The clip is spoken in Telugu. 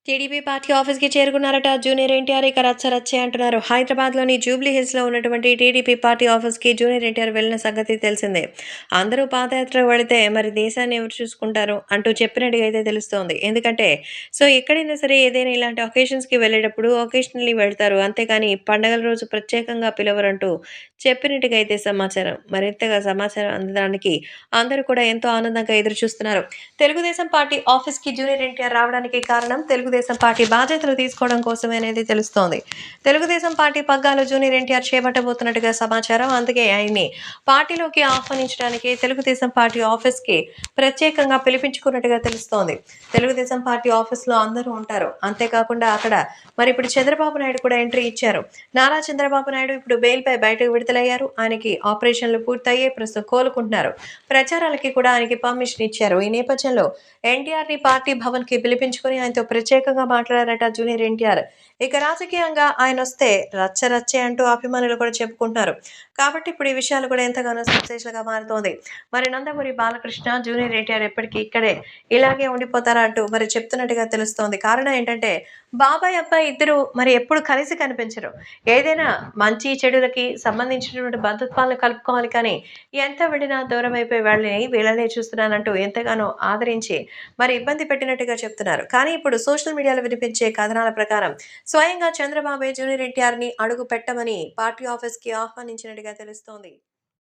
టీడీపీ పార్టీ ఆఫీస్‌కి చేరుకున్నారట జూనియర్ ఎన్టీఆర్. ఇక రచ్చ రచ్చే అంటున్నారు. హైదరాబాద్‌లోని జూబ్లీ హిల్స్‌లో ఉన్నటువంటి టీడీపీ పార్టీ ఆఫీస్‌కి జూనియర్ ఎన్టీఆర్ వెళ్ళిన సంగతి తెలిసిందే. అందరూ పాదయాత్ర వెళితే మరి దేశాన్ని ఎవరు చూసుకుంటారు అంటూ చెప్పినట్టుగా అయితే తెలుస్తోంది. ఎందుకంటే ఎక్కడైనా సరే ఏదైనా ఇలాంటి అకేషన్స్‌కి వెళ్ళేటప్పుడు అకేషనల్లీ వెళ్తారు. అంతేగాని పండగల రోజు ప్రత్యేకంగా పిలవరంటూ చెప్పినట్టుగా అయితే సమాచారం. మరింతగా సమాచారం అందడానికి అందరూ కూడా ఎంతో ఆనందంగా ఎదురుచూస్తున్నారు. తెలుగుదేశం పార్టీ ఆఫీస్‌కి జూనియర్ ఎన్టీఆర్ రావడానికి కారణం తెలుగుదేశం పార్టీ బాధ్యతలు తీసుకోవడం కోసమే అనేది తెలుస్తోంది. తెలుగుదేశం పార్టీ పగ్గాలు జూనియర్ ఎన్టీఆర్ చేపట్టబోతున్నట్టుగా సమాచారం. అందుకే ఆయన్ని పార్టీలోకి ఆహ్వానించడానికి తెలుగుదేశం పార్టీ ఆఫీస్‌కి ప్రత్యేకంగా పిలిపించుకున్నట్టుగా తెలుస్తోంది. తెలుగుదేశం పార్టీ ఆఫీస్‌లో అందరూ ఉంటారు. అంతేకాకుండా అక్కడ మరి ఇప్పుడు చంద్రబాబు నాయుడు కూడా ఎంట్రీ ఇచ్చారు. నారా చంద్రబాబు నాయుడు ఇప్పుడు బెయిల్‌పై బయటకు విడుదలయ్యారు. ఆయనకి ఆపరేషన్‌లు పూర్తయ్యాయి. ప్రస్తుతం కోలుకుంటున్నారు. ప్రచారాలకి కూడా ఆయనకి పర్మిషన్ ఇచ్చారు. ఈ నేపథ్యంలో ఎన్టీఆర్‌ని పార్టీ భవన్‌కి పిలిపించుకొని ఆయనతో ప్రత్యేకంగా మాట్లాడారట జూనియర్ ఎన్టీఆర్. ఇక రాజకీయంగా ఆయనొస్తే రచ్చ రచ్చే అంటూ అభిమానులు కూడా చెప్పుకుంటున్నారు. కాబట్టి ఇప్పుడు ఈ విషయాలు కూడా ఎంతగానో సెన్సేషన్‌గా మారుతోంది. మరి నందమూరి బాలకృష్ణ, జూనియర్ ఎన్టీఆర్ ఎప్పటికీ ఇక్కడే ఇలాగే ఉండిపోతారా అంటూ మరి చెప్తున్నట్టుగా తెలుస్తోంది. కారణం ఏంటంటే బాబాయ్, అబ్బాయి ఇద్దరు మరి ఎప్పుడు కలిసి కనిపించరు. ఏదైనా మంచి చెడులకి సంబంధించినటువంటి బంధుత్వాలను కలుపుకోవాలి కానీ ఎంత వెళ్ళినా దూరమైపోయి వాళ్ళని వీళ్ళనే చూస్తున్నానంటూ ఎంతగానో ఆదరించి మరి ఇబ్బంది పెట్టినట్టుగా చెప్తున్నారు. కానీ ఇప్పుడు సోషల్ మీడియాలో వినిపించే కథనాల ప్రకారం స్వయంగా చంద్రబాబే జూనియర్ ఎన్టీఆర్‌ని అడుగు పెట్టమని పార్టీ ఆఫీస్‌కి ఆహ్వానించినట్టుగా తెలుస్తోంది.